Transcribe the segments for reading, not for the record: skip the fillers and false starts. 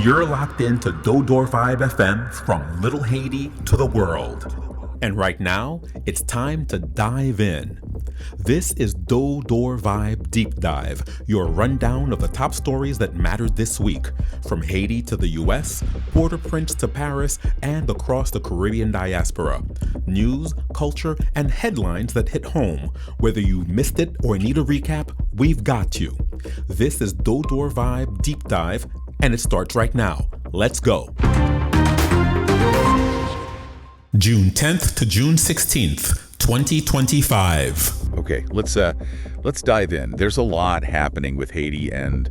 You're locked into Dodor 5 FM from Little Haiti to the world. And right now, it's time to dive in. This is Dodor Vibe Deep Dive, your rundown of the top stories that mattered this week, from Haiti to the US, Port-au-Prince to Paris, and across the Caribbean diaspora. News, culture, and headlines that hit home. Whether you missed it or need a recap, we've got you. This is Dodor Vibe Deep Dive, and it starts right now. Let's go. June 10th to June 16th, 2025. Okay, let's dive in. There's a lot happening with Haiti and,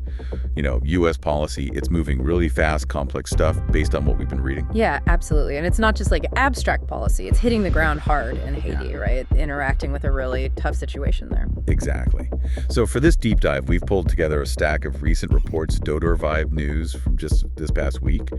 U.S. policy. It's moving really fast, complex stuff based on what we've been reading. Yeah, absolutely. And it's not just like abstract policy. It's hitting the ground hard in Haiti, right? Interacting with a really tough situation there. Exactly. So for this deep dive, we've pulled together a stack of recent reports, Dodor Vibe news from just this past week,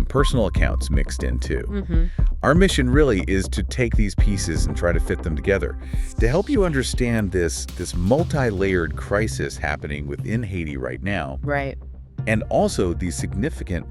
personal accounts mixed in too. Mm-hmm. Our mission really is to take these pieces and try to fit them together to help you understand this multi-layered crisis happening within Haiti right now. Right. And also these significant,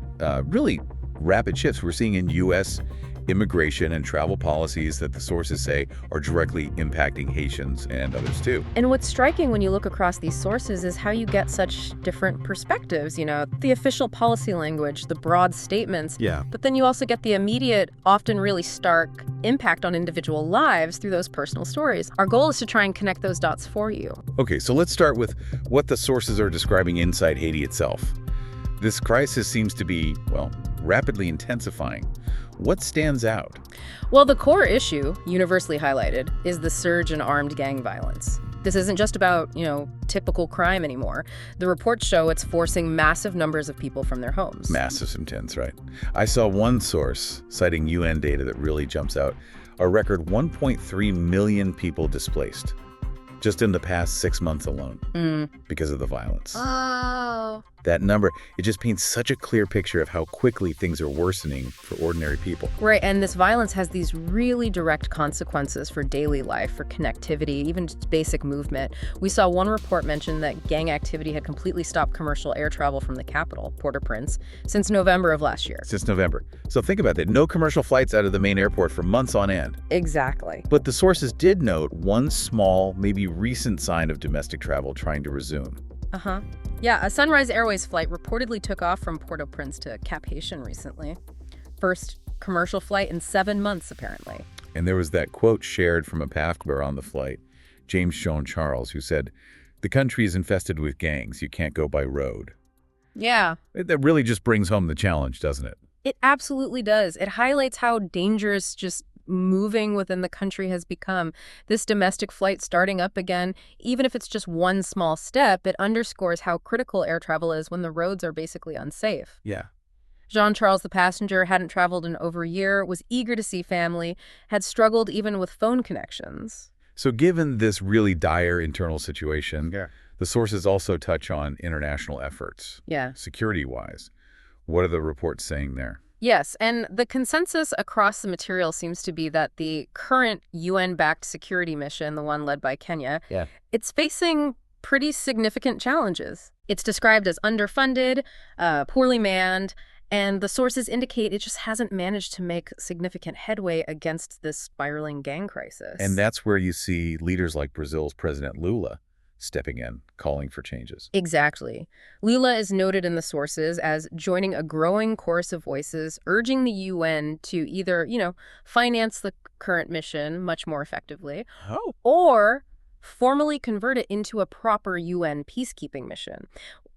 really rapid shifts we're seeing in U.S. immigration and travel policies that the sources say are directly impacting Haitians and others too. And what's striking when you look across these sources is how you get such different perspectives, the official policy language, the broad statements. Yeah. But then you also get the immediate, often really stark impact on individual lives through those personal stories. Our goal is to try and connect those dots for you. Okay, so let's start with what the sources are describing inside Haiti itself. This crisis seems to be, rapidly intensifying. What stands out? Well, the core issue, universally highlighted, is the surge in armed gang violence. This isn't just about, typical crime anymore. The reports show it's forcing massive numbers of people from their homes. Massive intense, right? I saw one source citing UN data that really jumps out. A record 1.3 million people displaced just in the past 6 months alone because of the violence. Oh. That number, it just paints such a clear picture of how quickly things are worsening for ordinary people. Right, and this violence has these really direct consequences for daily life, for connectivity, even just basic movement. We saw one report mention that gang activity had completely stopped commercial air travel from the capital, Port-au-Prince, since November of last year. Since November. So think about that. No commercial flights out of the main airport for months on end. Exactly. But the sources did note one small, maybe recent sign of domestic travel trying to resume. Uh-huh. Yeah, a Sunrise Airways flight reportedly took off from Port-au-Prince to Cap Haitian recently. First commercial flight in 7 months, apparently. And there was that quote shared from a passenger on the flight, James Jean Charles, who said, "The country is infested with gangs. You can't go by road." Yeah. That really just brings home the challenge, doesn't it? It absolutely does. It highlights how dangerous just moving within the country has become. This domestic flight starting up again, even if it's just one small step, it underscores how critical air travel is when the roads are basically unsafe. Yeah. Jean-Charles, the passenger, hadn't traveled in over a year, was eager to see family, had struggled even with phone connections. So given this really dire internal situation, the sources also touch on international efforts. Yeah. Security-wise. What are the reports saying there? Yes, and the consensus across the material seems to be that the current UN-backed security mission, the one led by Kenya, it's facing pretty significant challenges. It's described as underfunded, poorly manned, and the sources indicate it just hasn't managed to make significant headway against this spiraling gang crisis. And that's where you see leaders like Brazil's President Lula stepping in, calling for changes. Exactly. Lula is noted in the sources as joining a growing chorus of voices, urging the UN to either, finance the current mission much more effectively, or formally convert it into a proper UN peacekeeping mission.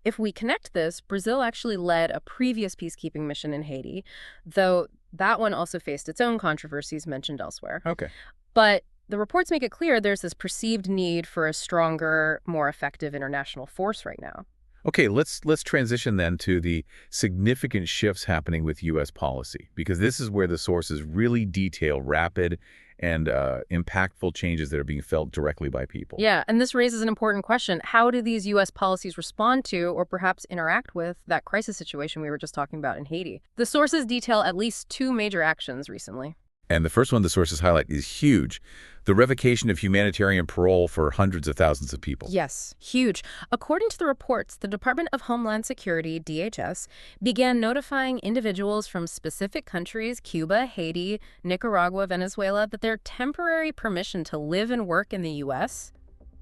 If we connect this, Brazil actually led a previous peacekeeping mission in Haiti, though that one also faced its own controversies mentioned elsewhere. Okay. But the reports make it clear there's this perceived need for a stronger, more effective international force right now. Okay, let's transition then to the significant shifts happening with U.S. policy, because this is where the sources really detail rapid and impactful changes that are being felt directly by people. Yeah, and this raises an important question. How do these U.S. policies respond to, or perhaps interact with, that crisis situation we were just talking about in Haiti? The sources detail at least 2 major actions recently. And the first one the sources highlight is huge. The revocation of humanitarian parole for hundreds of thousands of people. Yes, huge. According to the reports, the Department of Homeland Security, DHS, began notifying individuals from specific countries, Cuba, Haiti, Nicaragua, Venezuela, that their temporary permission to live and work in the U.S.,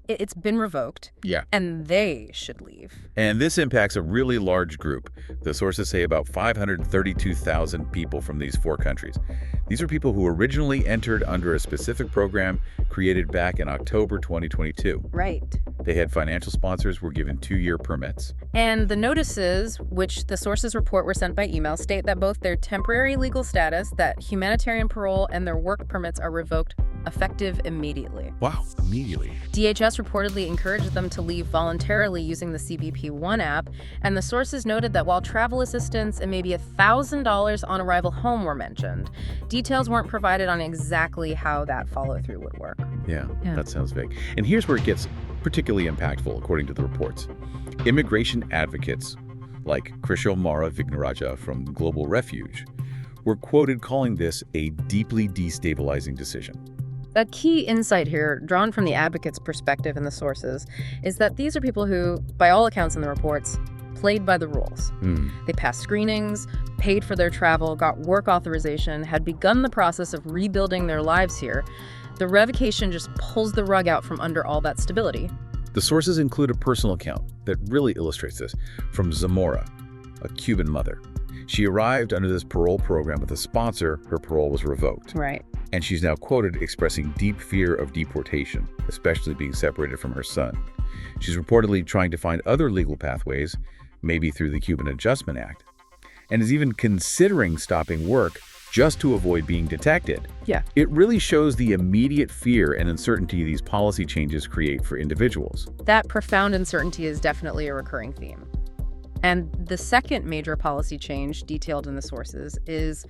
it's been revoked. Yeah. And they should leave. And this impacts a really large group. The sources say about 532,000 people from these 4 countries. These are people who originally entered under a specific program created back in October 2022. Right. They had financial sponsors, were given 2-year permits. And the notices, which the sources report were sent by email, state that both their temporary legal status, that humanitarian parole, and their work permits are revoked effective immediately. Wow, immediately. DHS reportedly encouraged them to leave voluntarily using the CBP One app, and the sources noted that while travel assistance and maybe $1,000 on arrival home were mentioned, details weren't provided on exactly how that follow-through would work. Yeah, that sounds vague. And here's where it gets particularly impactful, according to the reports. Immigration advocates, like Krishil Mara Vignaraja from Global Refuge, were quoted calling this a deeply destabilizing decision. A key insight here, drawn from the advocates' perspective in the sources, is that these are people who, by all accounts in the reports, played by the rules. They passed screenings, paid for their travel, got work authorization, had begun the process of rebuilding their lives here. The revocation just pulls the rug out from under all that stability. The sources include a personal account that really illustrates this from Zamora, a Cuban mother. She arrived under this parole program with a sponsor. Her parole was revoked. Right. And she's now quoted expressing deep fear of deportation, especially being separated from her son. She's reportedly trying to find other legal pathways, maybe through the Cuban Adjustment Act, and is even considering stopping work just to avoid being detected. Yeah. It really shows the immediate fear and uncertainty these policy changes create for individuals. That profound uncertainty is definitely a recurring theme. And the second major policy change detailed in the sources is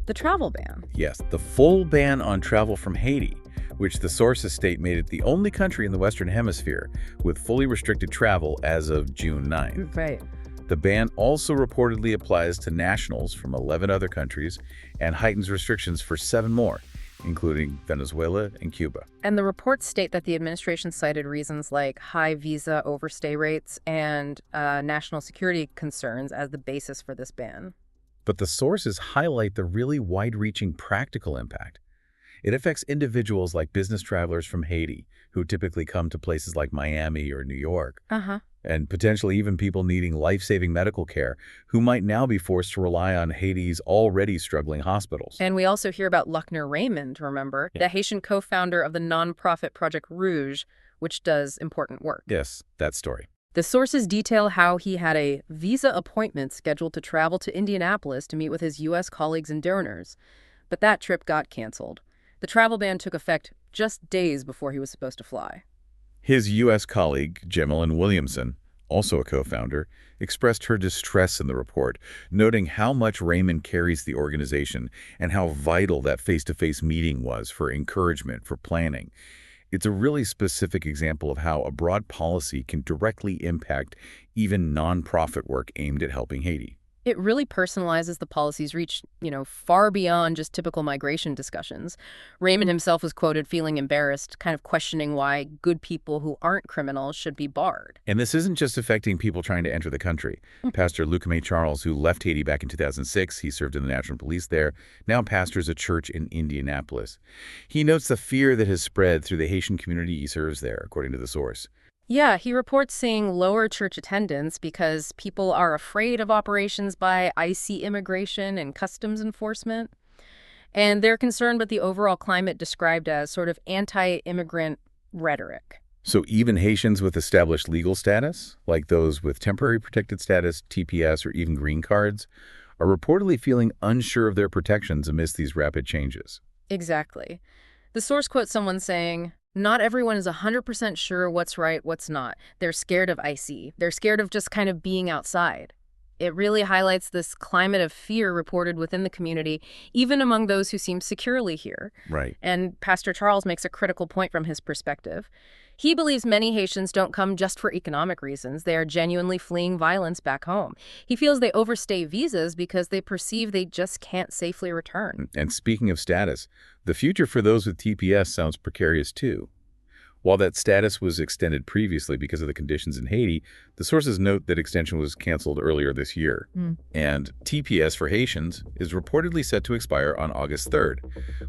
the travel ban. Yes, the full ban on travel from Haiti, which the sources state made it the only country in the Western Hemisphere with fully restricted travel as of June 9th. Right. The ban also reportedly applies to nationals from 11 other countries and heightens restrictions for 7 more, including Venezuela and Cuba. And the reports state that the administration cited reasons like high visa overstay rates and national security concerns as the basis for this ban. But the sources highlight the really wide-reaching practical impact. It affects individuals like business travelers from Haiti, who typically come to places like Miami or New York, and potentially even people needing life-saving medical care, who might now be forced to rely on Haiti's already struggling hospitals. And we also hear about Luckner Raymond, remember, the Haitian co-founder of the nonprofit Project Rouge, which does important work. Yes, that story. The sources detail how he had a visa appointment scheduled to travel to Indianapolis to meet with his U.S. colleagues and donors, but that trip got canceled. The travel ban took effect just days before he was supposed to fly. His U.S. colleague, Jemelyn Williamson, also a co-founder, expressed her distress in the report, noting how much Raymond carries the organization and how vital that face-to-face meeting was for encouragement, for planning. It's a really specific example of how a broad policy can directly impact even nonprofit work aimed at helping Haiti. It really personalizes the policy's reach, far beyond just typical migration discussions. Raymond himself was quoted feeling embarrassed, kind of questioning why good people who aren't criminals should be barred. And this isn't just affecting people trying to enter the country. Pastor Lucame Charles, who left Haiti back in 2006, he served in the National Police there, now pastors a church in Indianapolis. He notes the fear that has spread through the Haitian community he serves there, according to the source. Yeah, he reports seeing lower church attendance because people are afraid of operations by IC immigration and customs enforcement. And they're concerned with the overall climate described as sort of anti-immigrant rhetoric. So even Haitians with established legal status, like those with temporary protected status, TPS, or even green cards, are reportedly feeling unsure of their protections amidst these rapid changes. Exactly. The source quotes someone saying, "Not everyone is 100% sure what's right, what's not. They're scared of IC. They're scared of just kind of being outside." It really highlights this climate of fear reported within the community, even among those who seem securely here. Right. And Pastor Charles makes a critical point from his perspective. He believes many Haitians don't come just for economic reasons. They are genuinely fleeing violence back home. He feels they overstay visas because they perceive they just can't safely return. And speaking of status, the future for those with TPS sounds precarious too. While that status was extended previously because of the conditions in Haiti, the sources note that extension was canceled earlier this year. And TPS for Haitians is reportedly set to expire on August 3rd,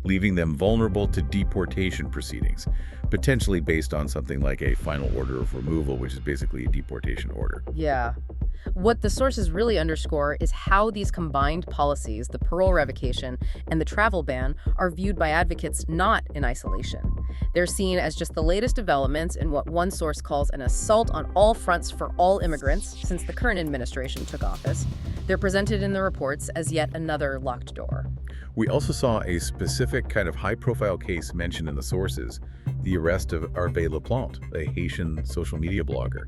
leaving them vulnerable to deportation proceedings, potentially based on something like a final order of removal, which is basically a deportation order. Yeah. What the sources really underscore is how these combined policies, the parole revocation and the travel ban, are viewed by advocates not in isolation. They're seen as just the latest developments in what one source calls an assault on all fronts for all immigrants since the current administration took office. They're presented in the reports as yet another locked door. We also saw a specific kind of high-profile case mentioned in the sources, the arrest of Hervé Laplante, a Haitian social media blogger.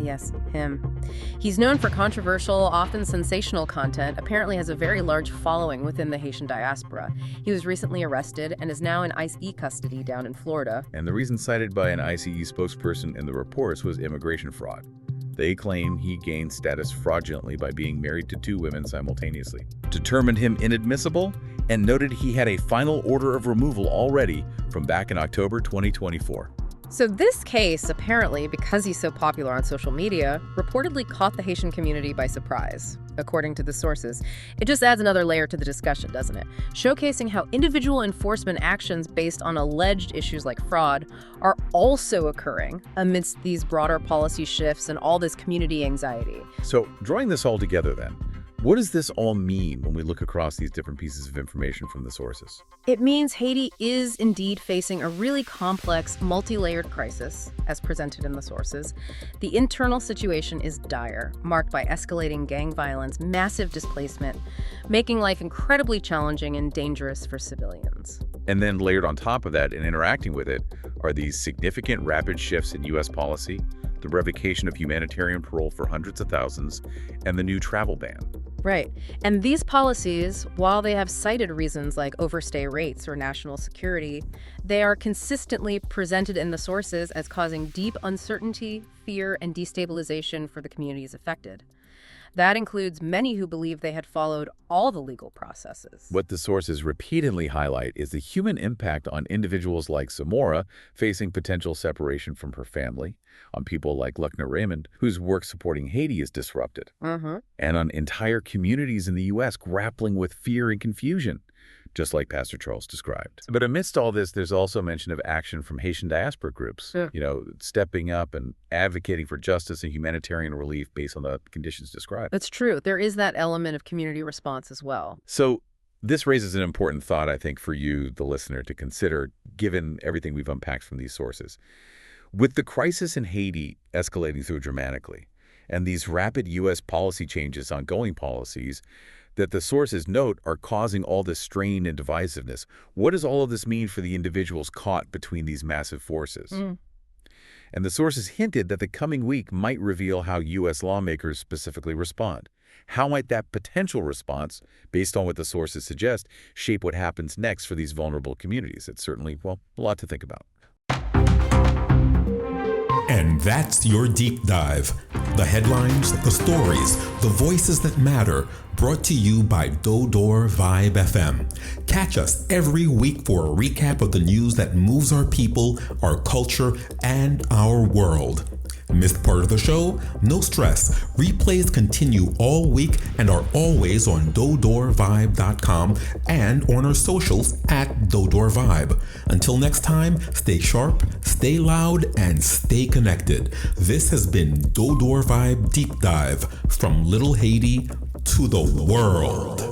Yes, him. He's known for controversial, often sensational content, apparently has a very large following within the Haitian diaspora. He was recently arrested and is now in ICE custody down in Florida. And the reason cited by an ICE spokesperson in the reports was immigration fraud. They claim he gained status fraudulently by being married to 2 women simultaneously, determined him inadmissible, and noted he had a final order of removal already from back in October 2024. So this case, apparently, because he's so popular on social media, reportedly caught the Haitian community by surprise, according to the sources. It just adds another layer to the discussion, doesn't it? Showcasing how individual enforcement actions based on alleged issues like fraud are also occurring amidst these broader policy shifts and all this community anxiety. So, drawing this all together then, what does this all mean when we look across these different pieces of information from the sources? It means Haiti is indeed facing a really complex, multi-layered crisis, as presented in the sources. The internal situation is dire, marked by escalating gang violence, massive displacement, making life incredibly challenging and dangerous for civilians. And then layered on top of that and interacting with it are these significant rapid shifts in U.S. policy, the revocation of humanitarian parole for hundreds of thousands, and the new travel ban. Right. And these policies, while they have cited reasons like overstay rates or national security, they are consistently presented in the sources as causing deep uncertainty, fear, and destabilization for the communities affected. That includes many who believe they had followed all the legal processes. What the sources repeatedly highlight is the human impact on individuals like Zamora facing potential separation from her family, on people like Luckner Raymond, whose work supporting Haiti is disrupted, and on entire communities in the U.S. grappling with fear and confusion, just like Pastor Charles described. But amidst all this, there's also mention of action from Haitian diaspora groups, stepping up and advocating for justice and humanitarian relief based on the conditions described. That's true. There is that element of community response as well. So this raises an important thought, I think, for you, the listener, to consider, given everything we've unpacked from these sources. With the crisis in Haiti escalating so dramatically, and these rapid U.S. policy changes, ongoing policies, that the sources note are causing all this strain and divisiveness. What does all of this mean for the individuals caught between these massive forces? And the sources hinted that the coming week might reveal how U.S. lawmakers specifically respond. How might that potential response, based on what the sources suggest, shape what happens next for these vulnerable communities? It's certainly, a lot to think about. And that's your deep dive. The headlines, the stories, the voices that matter, brought to you by Dodor Vibe FM. Catch us every week for a recap of the news that moves our people, our culture, and our world. Missed part of the show? No stress. Replays continue all week and are always on dodorvibe.com and on our socials at Dodor Vibe. Until next time, stay sharp, stay loud, and stay connected. This has been Dodor Vibe Deep Dive from Little Haiti to the world.